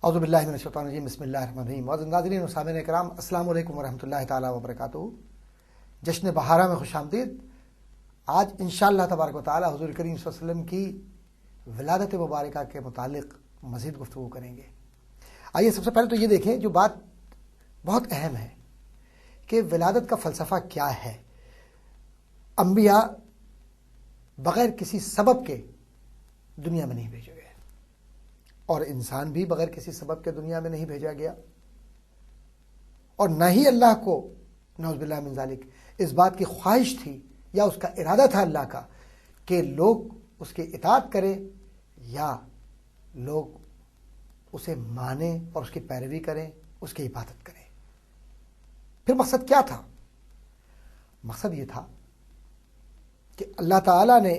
اعوذ باللہ من الشیطان الرجیم بسم اللہ الرحمن الرحیم۔ معزز ناظرین و سامعین کرام، السلام علیکم ورحمۃ اللہ تعالیٰ وبرکاتہ۔ جشن بہارہ میں خوش آمدید۔ آج انشاءاللہ تبارک و تعالیٰ حضور کریم صلی اللہ علیہ وسلم کی ولادت مبارکہ کے متعلق مزید گفتگو کریں گے۔ آئیے سب سے پہلے تو یہ دیکھیں جو بات بہت اہم ہے کہ ولادت کا فلسفہ کیا ہے۔ انبیاء بغیر کسی سبب کے دنیا میں نہیں بھیجے گئے، اور انسان بھی بغیر کسی سبب کے دنیا میں نہیں بھیجا گیا، اور نہ ہی اللہ کو نعوذ باللہ من ذالک اس بات کی خواہش تھی یا اس کا ارادہ تھا اللہ کا کہ لوگ اس کی اطاعت کریں یا لوگ اسے مانیں اور اس کی پیروی کریں، اس کی عبادت کریں۔ پھر مقصد کیا تھا؟ مقصد یہ تھا کہ اللہ تعالیٰ نے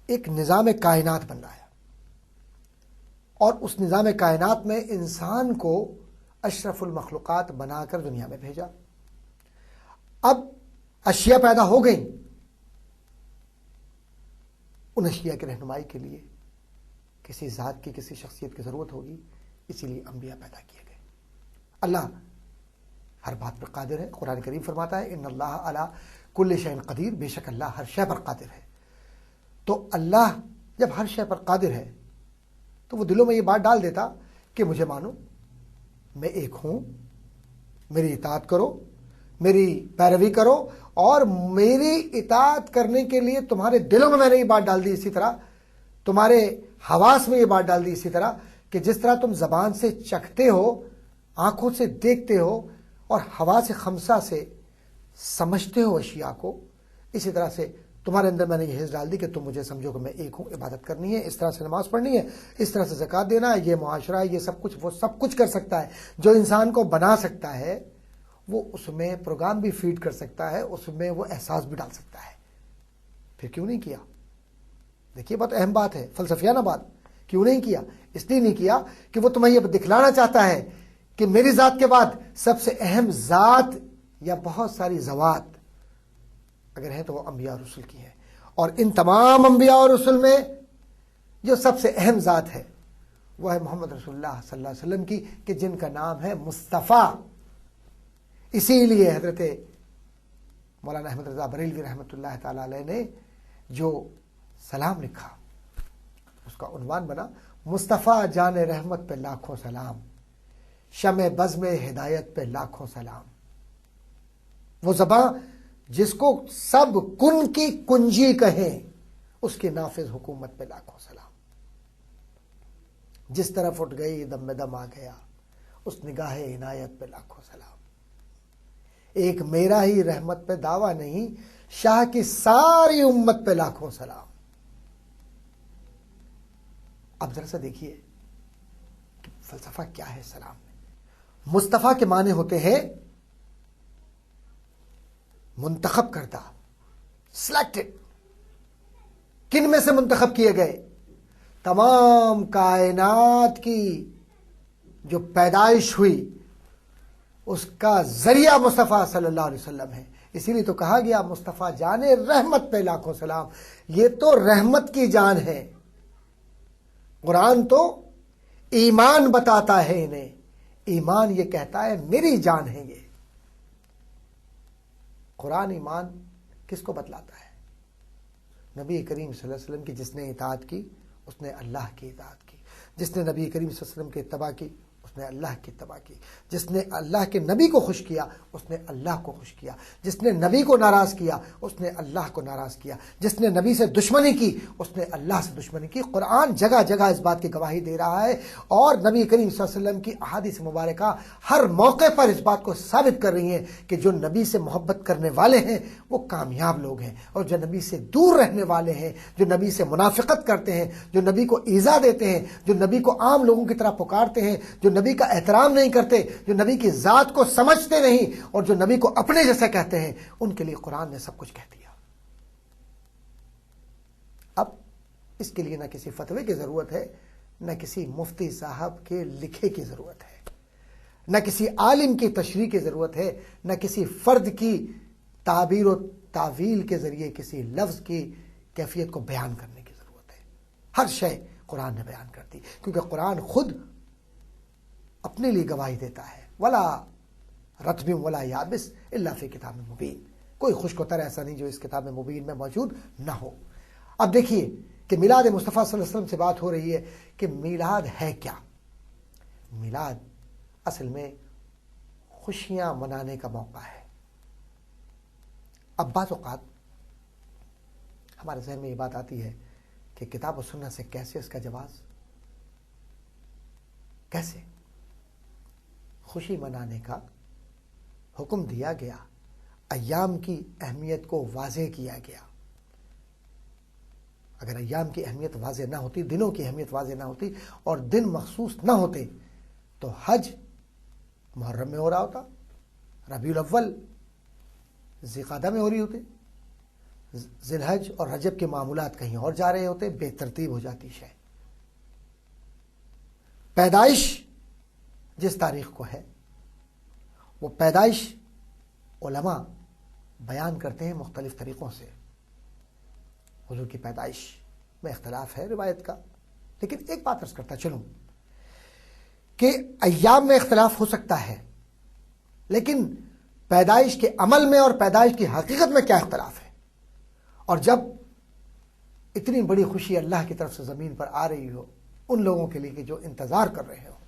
ایک نظام کائنات بنایا اور اس نظام کائنات میں انسان کو اشرف المخلوقات بنا کر دنیا میں بھیجا۔ اب اشیاء پیدا ہو گئیں، ان اشیاء کی رہنمائی کے لیے کسی ذات کی، کسی شخصیت کی ضرورت ہوگی، اسی لیے انبیاء پیدا کیے گئے۔ اللہ ہر بات پر قادر ہے۔ قرآن کریم فرماتا ہے ان اللہ علی کل شیء قدیر، بے شک اللہ ہر شے پر قادر ہے۔ تو اللہ جب ہر شے پر قادر ہے تو وہ دلوں میں یہ بات ڈال دیتا کہ مجھے مانو، میں ایک ہوں، میری اطاعت کرو، میری پیروی کرو، اور میری اطاعت کرنے کے لیے تمہارے دلوں میں نے یہ بات ڈال دی، اسی طرح تمہارے حواس میں یہ بات ڈال دی، اسی طرح کہ جس طرح تم زبان سے چکھتے ہو، آنکھوں سے دیکھتے ہو اور حواس خمسہ سے سمجھتے ہو اشیاء کو، اسی طرح سے تمہارے اندر میں نے یہ حس ڈال دی کہ تم مجھے سمجھو کہ میں ایک ہوں، عبادت کرنی ہے، اس طرح سے نماز پڑھنی ہے، اس طرح سے زکوٰۃ دینا ہے، یہ معاشرہ ہے، یہ سب کچھ، وہ سب کچھ کر سکتا ہے۔ جو انسان کو بنا سکتا ہے وہ اس میں پروگرام بھی فیڈ کر سکتا ہے، اس میں وہ احساس بھی ڈال سکتا ہے، پھر کیوں نہیں کیا؟ دیکھیے بہت اہم بات ہے، فلسفیانہ بات۔ کیوں نہیں کیا؟ اس لیے نہیں کیا کہ وہ تمہیں یہ دکھلانا چاہتا ہے کہ میری ذات کے بعد سب سے اہم ذات یا بہت ساری ذوات اگر ہیں تو وہ انبیاء اور رسل کی ہیں، اور ان تمام انبیاء اور رسل میں جو سب سے اہم ذات ہے وہ ہے محمد رسول اللہ صلی اللہ علیہ وسلم کی، کہ جن کا نام ہے مصطفیٰ۔ اسی لیے حضرت مولانا احمد رضا بریلوی رحمۃ اللہ تعالی علیہ نے جو سلام لکھا اس کا عنوان بنا مصطفیٰ جان رحمت پہ لاکھوں سلام، شمع بزم ہدایت پہ لاکھوں سلام۔ وہ زباں جس کو سب کن کی کنجی کہیں، اس کی نافذ حکومت پہ لاکھوں سلام۔ جس طرف اٹھ گئی دم میں دم آ گیا، اس نگاہ عنایت پہ لاکھوں سلام۔ ایک میرا ہی رحمت پہ دعویٰ نہیں، شاہ کی ساری امت پہ لاکھوں سلام۔ اب ذرا سا دیکھیے کہ فلسفہ کیا ہے سلام میں۔ مصطفیٰ کے معنی ہوتے ہیں منتخب کردہ، سلیکٹڈ۔ کن میں سے منتخب کیے گئے؟ تمام کائنات کی جو پیدائش ہوئی اس کا ذریعہ مصطفیٰ صلی اللہ علیہ وسلم ہے، اسی لیے تو کہا گیا مصطفیٰ جان رحمت پہ لاکھوں سلام۔ یہ تو رحمت کی جان ہے۔ قرآن تو ایمان بتاتا ہے انہیں، ایمان یہ کہتا ہے میری جان ہے یہ۔ قرآن ایمان کس کو بتلاتا ہے؟ نبی کریم صلی اللہ علیہ وسلم کی جس نے اطاعت کی اس نے اللہ کی اطاعت کی، جس نے نبی کریم صلی اللہ علیہ وسلم کی اتباع کی اس نے اللہ کی اتباع کی، جس نے اللہ کے نبی کو خوش کیا اس نے اللہ کو خوش کیا، جس نے نبی کو ناراض کیا اس نے اللہ کو ناراض کیا، جس نے نبی سے دشمنی کی اس نے اللہ سے دشمنی کی۔ قرآن جگہ جگہ اس بات کی گواہی دے رہا ہے، اور نبی کریم صلی اللہ علیہ وسلم کی احادیث مبارکہ ہر موقع پر اس بات کو ثابت کر رہی ہیں کہ جو نبی سے محبت کرنے والے ہیں وہ کامیاب لوگ ہیں، اور جو نبی سے دور رہنے والے ہیں، جو نبی سے منافقت کرتے ہیں، جو نبی کو ایذا دیتے ہیں، جو نبی کو عام لوگوں کی طرح پکارتے ہیں، جو نبی کا احترام نہیں کرتے، جو نبی کی ذات کو سمجھتے نہیں اور جو نبی کو اپنے جیسا کہتے ہیں، ان کے لیے قرآن نے سب کچھ کہہ دیا۔ اب اس کے لیے نہ کسی فتوے کی ضرورت ہے، نہ کسی مفتی صاحب کے لکھے کی ضرورت ہے، نہ کسی عالم کی تشریح کی ضرورت ہے، نہ کسی فرد کی تعبیر و تعویل کے ذریعے کسی لفظ کی کیفیت کو بیان کرنے کی ضرورت ہے۔ ہر شے قرآن نے بیان کر دی، کیونکہ قرآن خود اپنے لیے گواہی دیتا ہے، ولا رطب ولا یابس الا فی کتاب مبین، کوئی خشک و تر ایسا نہیں جو اس کتاب مبین میں موجود نہ ہو۔ اب دیکھیے کہ میلاد مصطفیٰ صلی اللہ علیہ وسلم سے بات ہو رہی ہے کہ میلاد ہے کیا؟ میلاد اصل میں خوشیاں منانے کا موقع ہے۔ اب بعض اوقات ہمارے ذہن میں یہ بات آتی ہے کہ کتاب و سنت سے کیسے اس کا جواز، کیسے خوشی منانے کا حکم دیا گیا، ایام کی اہمیت کو واضح کیا گیا۔ اگر ایام کی اہمیت واضح نہ ہوتی، دنوں کی اہمیت واضح نہ ہوتی اور دن مخصوص نہ ہوتے تو حج محرم میں ہو رہا ہوتا، ربیع الاول ذی قعدہ میں ہو رہی ہوتی، ذی الحج اور رجب کے معمولات کہیں اور جا رہے ہوتے، بے ترتیب ہو جاتی شے۔ پیدائش جس تاریخ کو ہے وہ پیدائش علماء بیان کرتے ہیں مختلف طریقوں سے۔ حضور کی پیدائش میں اختلاف ہے روایت کا، لیکن ایک بات عرض کرتا چلوں کہ ایام میں اختلاف ہو سکتا ہے، لیکن پیدائش کے عمل میں اور پیدائش کی حقیقت میں کیا اختلاف ہے؟ اور جب اتنی بڑی خوشی اللہ کی طرف سے زمین پر آ رہی ہو ان لوگوں کے لیے کہ جو انتظار کر رہے ہوں،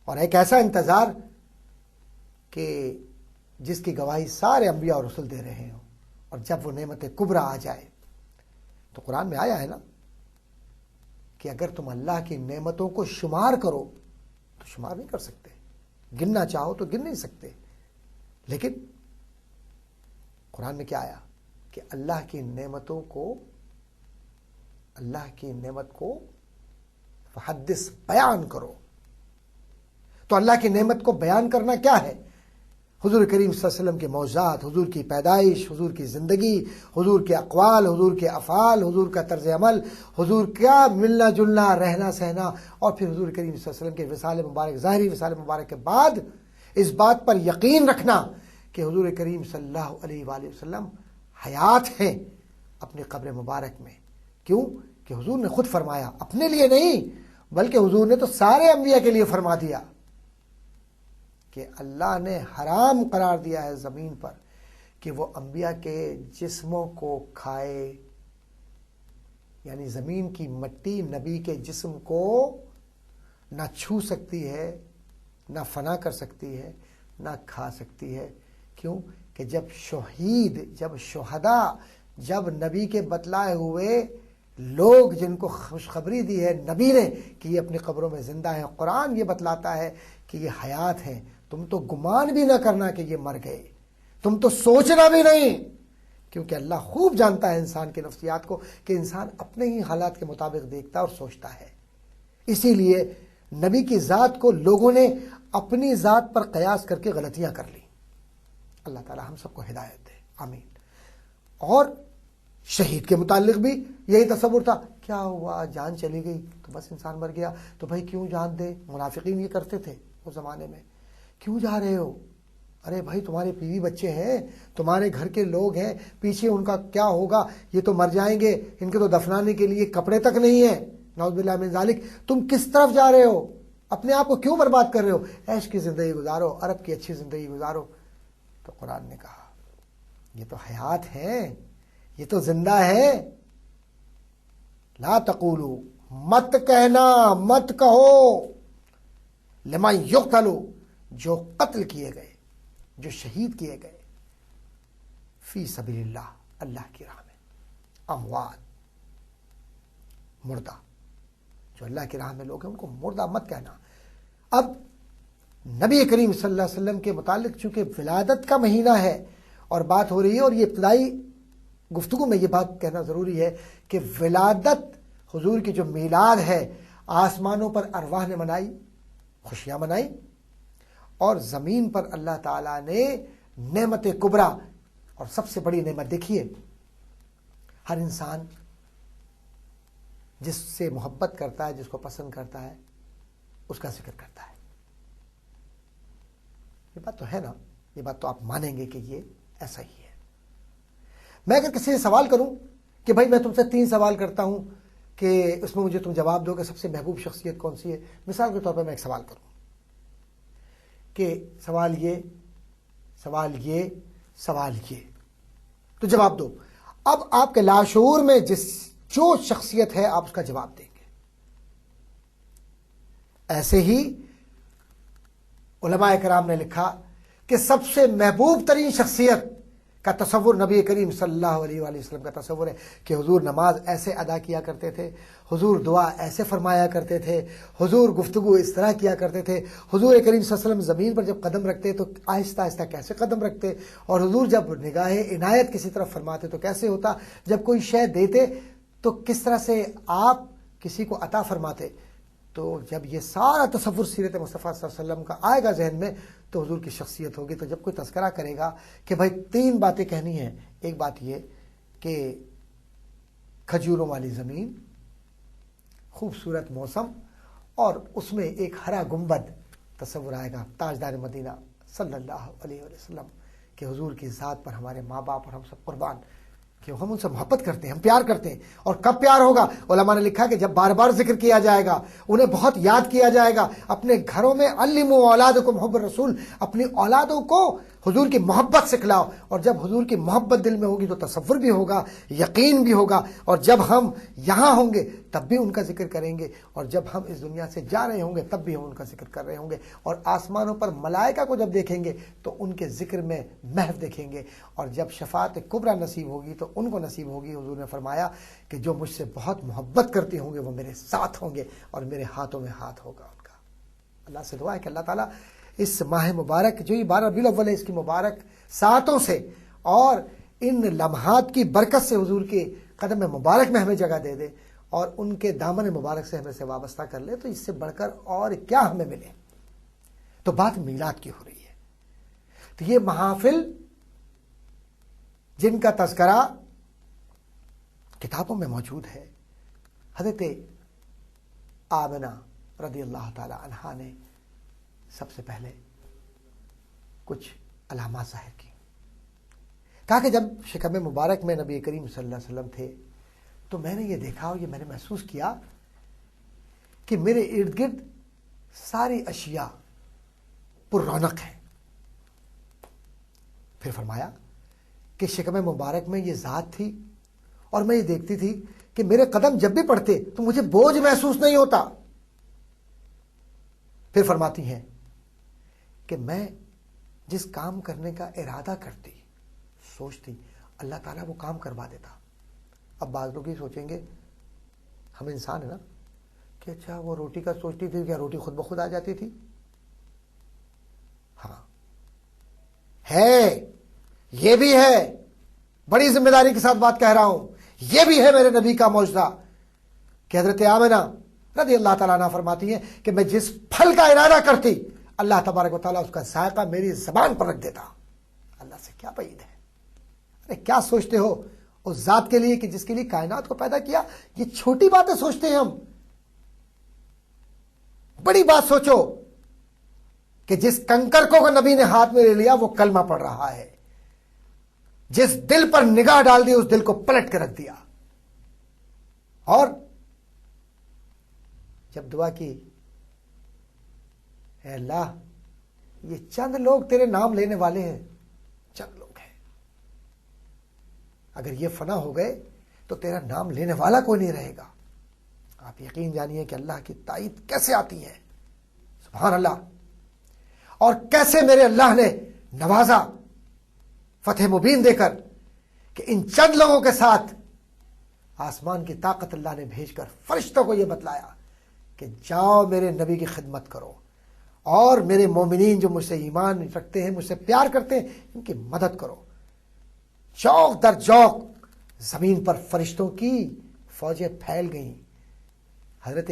اور ایک ایسا انتظار کہ جس کی گواہی سارے انبیاء اور رسول دے رہے ہوں، اور جب وہ نعمت کبریٰ آ جائے تو قرآن میں آیا ہے نا کہ اگر تم اللہ کی نعمتوں کو شمار کرو تو شمار نہیں کر سکتے، گننا چاہو تو گن نہیں سکتے، لیکن قرآن میں کیا آیا کہ اللہ کی نعمت کو فحدث بیان کرو۔ تو اللہ کی نعمت کو بیان کرنا کیا ہے؟ حضور کریم صلی اللہ علیہ وسلم کے معجزات، حضور کی پیدائش، حضور کی زندگی، حضور کے اقوال، حضور کے افعال، حضور کا طرز عمل، حضور کا ملنا جلنا، رہنا سہنا، اور پھر حضور کریم صلی اللہ علیہ وسلم کے وصال مبارک، ظاہری وصال مبارک کے بعد اس بات پر یقین رکھنا کہ حضور کریم صلی اللہ علیہ وآلہ وسلم حیات ہیں اپنی قبر مبارک میں۔ کیوں؟ کہ حضور نے خود فرمایا، اپنے لیے نہیں بلکہ حضور نے تو سارے انبیاء کے لیے فرما دیا کہ اللہ نے حرام قرار دیا ہے زمین پر کہ وہ انبیاء کے جسموں کو کھائے، یعنی زمین کی مٹی نبی کے جسم کو نہ چھو سکتی ہے، نہ فنا کر سکتی ہے، نہ کھا سکتی ہے۔ کیوں؟ کہ جب شہید، جب شہداء، جب نبی کے بتلائے ہوئے لوگ جن کو خوشخبری دی ہے نبی نے کہ یہ اپنی قبروں میں زندہ ہیں، قرآن یہ بتلاتا ہے کہ یہ حیات ہیں، تم تو گمان بھی نہ کرنا کہ یہ مر گئے، تم تو سوچنا بھی نہیں، کیونکہ اللہ خوب جانتا ہے انسان کے نفسیات کو کہ انسان اپنے ہی حالات کے مطابق دیکھتا اور سوچتا ہے۔ اسی لیے نبی کی ذات کو لوگوں نے اپنی ذات پر قیاس کر کے غلطیاں کر لی۔ اللہ تعالی ہم سب کو ہدایت دے، آمین۔ اور شہید کے متعلق بھی یہی تصور تھا، کیا ہوا، جان چلی گئی تو بس انسان مر گیا، تو بھائی کیوں جان دے؟ منافقین یہ کرتے تھے اس زمانے میں، کیوں جا رہے ہو؟ ارے بھائی تمہارے بیوی بچے ہیں، تمہارے گھر کے لوگ ہیں، پیچھے ان کا کیا ہوگا، یہ تو مر جائیں گے، ان کے تو دفنانے کے لیے کپڑے تک نہیں ہیں، نعوذ باللہ من ذالک، تم کس طرف جا رہے ہو؟ اپنے آپ کو کیوں برباد کر رہے ہو؟ عیش کی زندگی گزارو، عرب کی اچھی زندگی گزارو۔ تو قرآن نے کہا یہ تو حیات ہیں، یہ تو زندہ ہے، لا تقولو، مت کہنا، مت کہو، لمن یقتل، جو قتل کیے گئے، جو شہید کیے گئے، فی سبیل اللہ، اللہ کی راہ میں، اموات، مردہ، جو اللہ کی راہ میں لوگ ہیں ان کو مردہ مت کہنا۔ اب نبی کریم صلی اللہ علیہ وسلم کے متعلق چونکہ ولادت کا مہینہ ہے اور بات ہو رہی ہے، اور یہ ابتدائی گفتگو میں یہ بات کہنا ضروری ہے کہ ولادت حضور کی جو میلاد ہے، آسمانوں پر ارواح نے منائی، خوشیاں منائی، اور زمین پر اللہ تعالیٰ نے نعمت کبریٰ، اور سب سے بڑی نعمت دیکھیے، ہر انسان جس سے محبت کرتا ہے، جس کو پسند کرتا ہے، اس کا ذکر کرتا ہے۔ یہ بات تو ہے نا، یہ بات تو آپ مانیں گے کہ یہ ایسا ہی ہے۔ میں اگر کسی سے سوال کروں کہ بھائی میں تم سے 3 سوال کرتا ہوں کہ اس میں مجھے تم جواب دو کہ سب سے محبوب شخصیت کون سی ہے. مثال کے طور پر میں ایک سوال کروں کہ سوال یہ تو جواب دو. اب آپ کے لاشعور میں جو شخصیت ہے آپ اس کا جواب دیں گے. ایسے ہی علماء کرام نے لکھا کہ سب سے محبوب ترین شخصیت کا تصور نبی کریم صلی اللہ علیہ وآلہ وسلم کا تصور ہے کہ حضور نماز ایسے ادا کیا کرتے تھے, حضور دعا ایسے فرمایا کرتے تھے, حضور گفتگو اس طرح کیا کرتے تھے, حضور کریم صلی اللہ علیہ وسلم زمین پر جب قدم رکھتے تو آہستہ آہستہ کیسے قدم رکھتے, اور حضور جب نگاہ عنایت کسی طرف فرماتے تو کیسے ہوتا, جب کوئی شے دیتے تو کس طرح سے آپ کسی کو عطا فرماتے. تو جب یہ سارا تصور سیرت مصطفیٰ صلی اللہ علیہ وسلم کا آئے گا ذہن میں تو حضور کی شخصیت ہوگی. تو جب کوئی تذکرہ کرے گا کہ بھائی 3 باتیں کہنی ہیں, ایک بات یہ کہ کھجوروں والی زمین, خوبصورت موسم, اور اس میں ایک ہرا گنبد تصور آئے گا, تاجدار مدینہ صلی اللہ علیہ وسلم کہ حضور کی ذات پر ہمارے ماں باپ اور ہم سب قربان, کہ ہم ان سے محبت کرتے ہیں, ہم پیار کرتے ہیں. اور کب پیار ہوگا؟ علماء نے لکھا کہ جب بار بار ذکر کیا جائے گا, انہیں بہت یاد کیا جائے گا. اپنے گھروں میں علموا اولادکم حب الرسول, اپنی اولادوں کو حضور کی محبت سکھلاؤ. اور جب حضور کی محبت دل میں ہوگی تو تصور بھی ہوگا, یقین بھی ہوگا. اور جب ہم یہاں ہوں گے تب بھی ان کا ذکر کریں گے, اور جب ہم اس دنیا سے جا رہے ہوں گے تب بھی ہم ان کا ذکر کر رہے ہوں گے. اور آسمانوں پر ملائکہ کو جب دیکھیں گے تو ان کے ذکر میں محو دیکھیں گے. اور جب شفاعت کبریٰ نصیب ہوگی تو ان کو نصیب ہوگی. حضور نے فرمایا کہ جو مجھ سے بہت محبت کرتے ہوں گے وہ میرے ساتھ ہوں گے اور میرے ہاتھوں میں ہاتھ ہوگا ان کا. اللہ سے دعا ہے کہ اللہ تعالیٰ اس ماہ مبارک جو 12 ربیع الاول ہے اس کی مبارک ساعتوں سے اور ان لمحات کی برکت سے حضور کے قدم مبارک میں ہمیں جگہ دے دے اور ان کے دامن مبارک سے ہمیں سے وابستہ کر لے. تو اس سے بڑھ کر اور کیا ہمیں ملے. تو بات میلاد کی ہو رہی ہے. تو یہ محافل جن کا تذکرہ کتابوں میں موجود ہے, حضرت آمنہ رضی اللہ تعالی عنہا نے سب سے پہلے کچھ علامات ظاہر کی. کہا کہ جب شکم مبارک میں نبی کریم صلی اللہ علیہ وسلم تھے تو میں نے یہ دیکھا اور یہ میں نے محسوس کیا کہ میرے ارد گرد ساری اشیاء پر رونق ہیں. پھر فرمایا کہ شکم مبارک میں یہ ذات تھی اور میں یہ دیکھتی تھی کہ میرے قدم جب بھی پڑتے تو مجھے بوجھ محسوس نہیں ہوتا. پھر فرماتی ہیں کہ میں جس کام کرنے کا ارادہ کرتی سوچتی اللہ تعالیٰ وہ کام کروا دیتا. اب بعض لوگ ہی سوچیں گے, ہم انسان ہیں نا, کہ اچھا وہ روٹی کا سوچتی تھی, کیا روٹی خود بخود آ جاتی تھی؟ ہاں ہے, یہ بھی ہے, بڑی ذمہ داری کے ساتھ بات کہہ رہا ہوں. یہ بھی ہے میرے نبی کا معجزہ کہ حضرت آمنہ رضی اللہ تعالیٰ عنہ فرماتی ہیں کہ میں جس پھل کا ارادہ کرتی اللہ تبارک و تعالیٰ اس کا ذائقہ میری زبان پر رکھ دیتا. اللہ سے کیا بعید ہے. ارے کیا سوچتے ہو اس ذات کے لیے کہ جس کے لیے کائنات کو پیدا کیا. یہ چھوٹی باتیں سوچتے ہیں ہم, بڑی بات سوچو کہ جس کنکر کو نبی نے ہاتھ میں لے لیا وہ کلمہ پڑھ رہا ہے, جس دل پر نگاہ ڈال دی اس دل کو پلٹ کے رکھ دیا. اور جب دعا کی اے اللہ یہ چند لوگ تیرے نام لینے والے ہیں, چند لوگ ہیں, اگر یہ فنا ہو گئے تو تیرا نام لینے والا کوئی نہیں رہے گا. آپ یقین جانیے کہ اللہ کی تائید کیسے آتی ہے. سبحان اللہ. اور کیسے میرے اللہ نے نوازا فتح مبین دے کر کہ ان چند لوگوں کے ساتھ آسمان کی طاقت اللہ نے بھیج کر فرشتوں کو یہ بتلایا کہ جاؤ میرے نبی کی خدمت کرو اور میرے مومنین جو مجھ سے ایمان رکھتے ہیں, مجھ سے پیار کرتے ہیں, ان کی مدد کرو. چوک در چوک زمین پر فرشتوں کی فوجیں پھیل گئیں. حضرت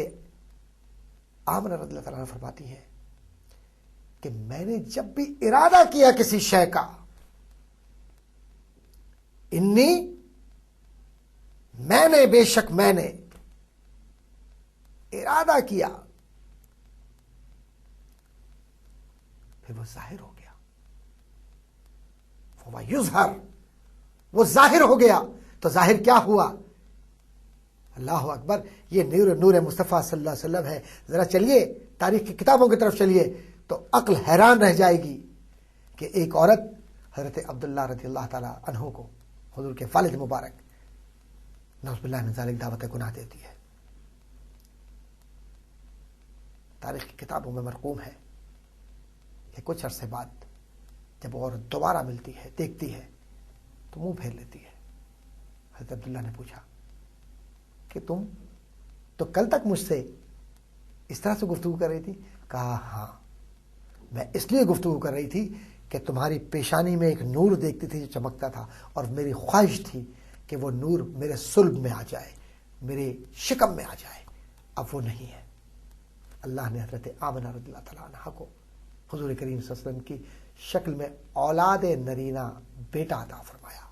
آمنہ رضی اللہ عنہا فرماتی ہیں کہ میں نے جب بھی ارادہ کیا کسی شے کا, انی میں نے بے شک میں نے ارادہ کیا, پھر وہ ظاہر ہو گیا. وہ ظاہر ہو گیا. تو ظاہر کیا ہوا؟ اللہ اکبر، یہ نور مصطفیٰ صلی اللہ علیہ وسلم ہے۔ ذرا چلیے تاریخ کی کتابوں کی طرف چلیے تو عقل حیران رہ جائے گی کہ ایک عورت حضرت عبداللہ رضی اللہ تعالیٰ عنہ کو، حضور کے والد مبارک، نعوذ باللہ من ذالک دعوت گناہ دیتی ہے۔ تاریخ کی کتابوں میں مرقوم ہے کہ کچھ عرصے بعد جب وہ عورت دوبارہ ملتی ہے، دیکھتی ہے تو منہ پھیر لیتی ہے۔ حضرت عبداللہ نے پوچھا کہ تم تو کل تک مجھ سے اس طرح سے گفتگو کر رہی تھی؟ کہا ہاں، میں اس لیے گفتگو کر رہی تھی کہ تمہاری پیشانی میں ایک نور دیکھتی تھی جو چمکتا تھا، اور میری خواہش تھی کہ وہ نور میرے صلب میں آ جائے، میرے شکم میں آ جائے، اب وہ نہیں ہے۔ اللہ نے حضرت آمنہ رضی اللہ تعالیٰ عنہ کو حضور کریم صلی اللہ علیہ وسلم کی شکل میں اولاد نرینہ بیٹا عطا فرمایا۔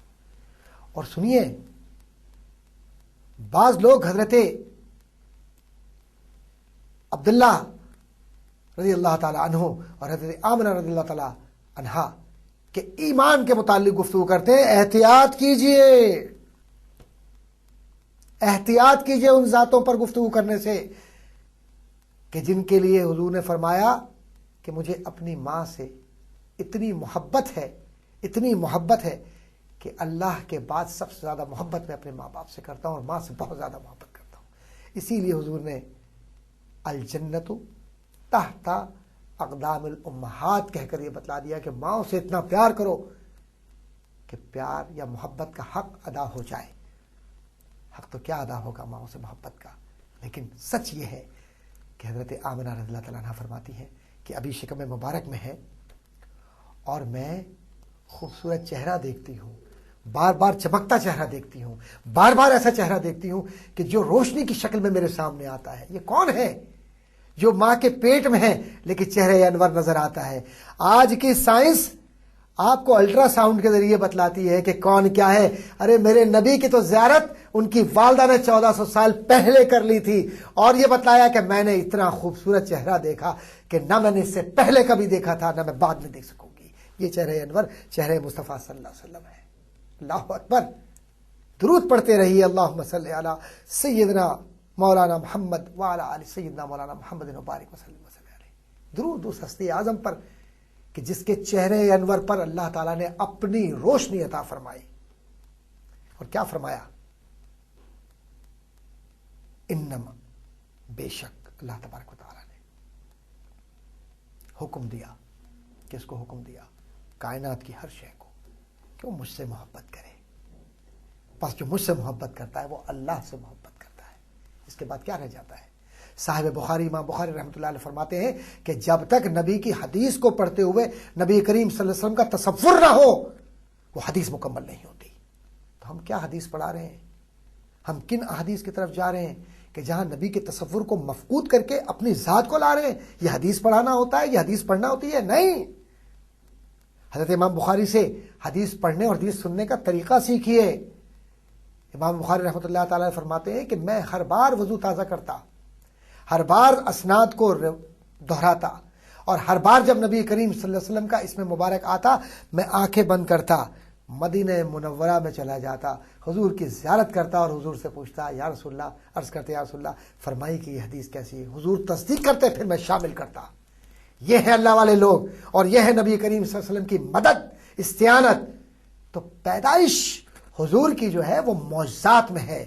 اور سنیے، بعض لوگ حضرت عبداللہ رضی اللہ تعالیٰ عنہ اور حضرت آمنہ رضی اللہ تعالیٰ عنہا کے ایمان کے متعلق گفتگو کرتے ہیں۔ احتیاط کیجئے، احتیاط کیجئے ان ذاتوں پر گفتگو کرنے سے کہ جن کے لیے حضور نے فرمایا کہ مجھے اپنی ماں سے اتنی محبت ہے، اتنی محبت ہے کہ اللہ کے بعد سب سے زیادہ محبت میں اپنے ماں باپ سے کرتا ہوں اور ماں سے بہت زیادہ محبت کرتا ہوں۔ اسی لیے حضور نے الجنت تحت اقدام الامہات کہہ کر یہ بتلا دیا کہ ماں سے اتنا پیار کرو کہ پیار یا محبت کا حق ادا ہو جائے۔ حق تو کیا ادا ہوگا ماں سے محبت کا، لیکن سچ یہ ہے کہ حضرت آمنہ رضی اللہ تعالیٰ عنہ فرماتی ہے کہ ابھی شکم مبارک میں ہے اور میں خوبصورت چہرہ دیکھتی ہوں، بار بار چمکتا چہرہ دیکھتی ہوں، بار بار ایسا چہرہ دیکھتی ہوں کہ جو روشنی کی شکل میں میرے سامنے آتا ہے۔ یہ کون ہے؟ جو ماں کے پیٹ میں ہے لیکن چہرہ انور نظر آتا ہے۔ آج کی سائنس آپ کو الٹرا ساؤنڈ کے ذریعے بتلاتی ہے کہ کون کیا ہے۔ ارے میرے نبی کی تو زیارت ان کی والدہ نے 1400 سال پہلے کر لی تھی، اور یہ بتلایا کہ میں نے اتنا خوبصورت چہرہ دیکھا کہ نہ میں نے اس سے پہلے کبھی دیکھا تھا، نہ میں بعد میں دیکھ سکوں گی۔ یہ چہرہ انور چہرہ مصطفیٰ صلی اللہ علیہ وسلم ہے۔ اللہ اکبر، درود پڑھتے رہیے، اللہم صلی علی سیدنا مولانا محمد وعلی آل سیدنا مولانا محمد مبارک وسلم علیہ۔ درود اس ہستی اعظم پر کہ جس کے چہرے انور پر اللہ تعالیٰ نے اپنی روشنی عطا فرمائی۔ اور کیا فرمایا؟ انما، بے شک اللہ تبارک و تعالیٰ نے حکم دیا، کس کو حکم دیا؟ کائنات کی ہر شے کو، کہ وہ مجھ سے محبت کرے۔ بس جو مجھ سے محبت کرتا ہے وہ اللہ سے محبت کرتا ہے، اس کے بعد کیا رہ جاتا ہے؟ صاحب بخاری امام بخاری رحمۃ اللہ علیہ فرماتے ہیں کہ جب تک نبی کی حدیث کو پڑھتے ہوئے نبی کریم صلی اللہ علیہ وسلم کا تصور نہ ہو وہ حدیث مکمل نہیں ہوتی۔ تو ہم کیا حدیث پڑھا رہے ہیں؟ ہم کن احادیث کی طرف جا رہے ہیں کہ جہاں نبی کے تصور کو مفقود کر کے اپنی ذات کو لا رہے ہیں؟ یہ حدیث پڑھانا ہوتا ہے؟ یہ حدیث پڑھنا ہوتی ہے؟ نہیں۔ حضرت امام بخاری سے حدیث پڑھنے اور حدیث سننے کا طریقہ سیکھیے۔ امام بخاری رحمۃ اللہ تعالیٰ فرماتے ہیں کہ میں ہر بار وضو تازہ کرتا، ہر بار اسناد کو دہراتا، اور ہر بار جب نبی کریم صلی اللہ علیہ وسلم کا اسم مبارک آتا میں آنکھیں بند کرتا، مدینہ منورہ میں چلا جاتا، حضور کی زیارت کرتا اور حضور سے پوچھتا یا رسول اللہ، عرض کرتے یا رسول اللہ فرمائی کہ یہ حدیث کیسی ہے؟ حضور تصدیق کرتے، پھر میں شامل کرتا۔ یہ ہے اللہ والے لوگ، اور یہ ہے نبی کریم صلی اللہ علیہ وسلم کی مدد، استعانت۔ تو پیدائش حضور کی جو ہے وہ معجزات میں ہے۔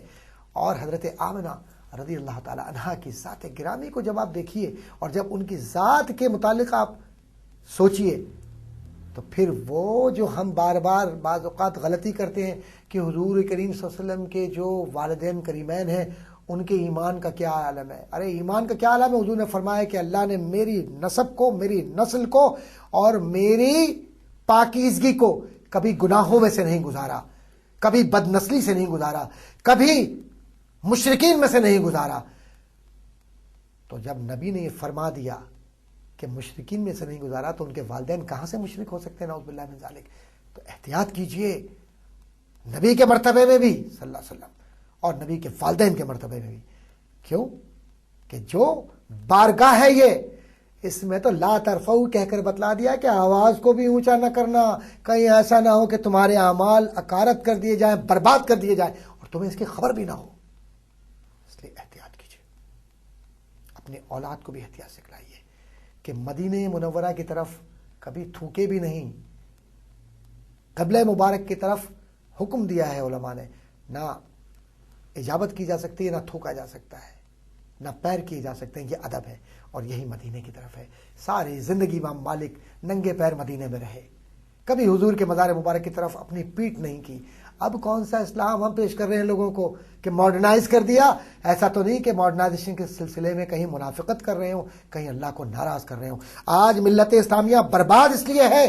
اور حضرت آمنہ رضی اللہ تعالی عنہا کی ذات گرامی کو جب آپ دیکھیے اور جب ان کی ذات کے متعلق آپ سوچئے، تو پھر وہ جو ہم بار بار بعض اوقات غلطی کرتے ہیں کہ حضور کریم صلی اللہ علیہ وسلم کے جو والدین کریمین ہیں ان کے ایمان کا کیا عالم ہے؟ ارے ایمان کا کیا عالم ہے؟ حضور نے فرمایا کہ اللہ نے میری نسب کو، میری نسل کو اور میری پاکیزگی کو کبھی گناہوں میں سے نہیں گزارا، کبھی بد نسلی سے نہیں گزارا، کبھی مشرکین میں سے نہیں گزارا۔ تو جب نبی نے یہ فرما دیا کہ مشرکین میں سے نہیں گزارا تو ان کے والدین کہاں سے مشرک ہو سکتے ہیں؟ نعوذ باللہ من ذالک۔ تو احتیاط کیجئے نبی کے مرتبے میں بھی صلی اللہ علیہ وسلم اور نبی کے والدین کے مرتبے میں بھی۔ کیوں کہ جو بارگاہ ہے یہ، اس میں تو لا ترفعوا کہہ کر بتلا دیا کہ آواز کو بھی اونچا نہ کرنا، کہیں ایسا نہ ہو کہ تمہارے اعمال اکارت کر دیے جائیں، برباد کر دیے جائیں اور تمہیں اس کی خبر بھی نہ ہو۔ اپنے اولاد کو بھی احتیاط سکھلائیے کہ مدینہ منورہ کی طرف کبھی تھوکے بھی نہیں. قبلہ مبارک کی طرف حکم دیا ہے علماء نے، نہ اجابت کی جا سکتی ہے، نہ تھوکا جا سکتا ہے، نہ پیر کیے جا سکتے ہیں. یہ ادب ہے اور یہی مدینے کی طرف ہے. ساری زندگی امام مالک ننگے پیر مدینے میں رہے، کبھی حضور کے مزار مبارک کی طرف اپنی پیٹھ نہیں کی. اب کون سا اسلام ہم پیش کر رہے ہیں لوگوں کو کہ ماڈرنائز کر دیا؟ ایسا تو نہیں کہ ماڈرنائزیشن کے سلسلے میں کہیں منافقت کر رہے ہوں، کہیں اللہ کو ناراض کر رہے ہوں. آج ملت اسلامیہ برباد اس لیے ہے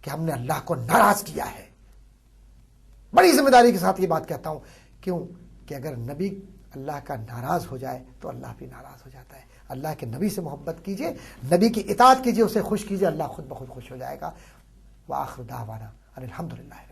کہ ہم نے اللہ کو ناراض کیا ہے. بڑی ذمہ داری کے ساتھ یہ بات کہتا ہوں. کیوں کہ اگر نبی اللہ کا ناراض ہو جائے تو اللہ بھی ناراض ہو جاتا ہے. اللہ کے نبی سے محبت کیجئے، نبی کی اطاعت کیجئے، اسے خوش کیجئے، اللہ خود بخود خوش ہو جائے گا. وآخر دعوانا ان الحمدللہ.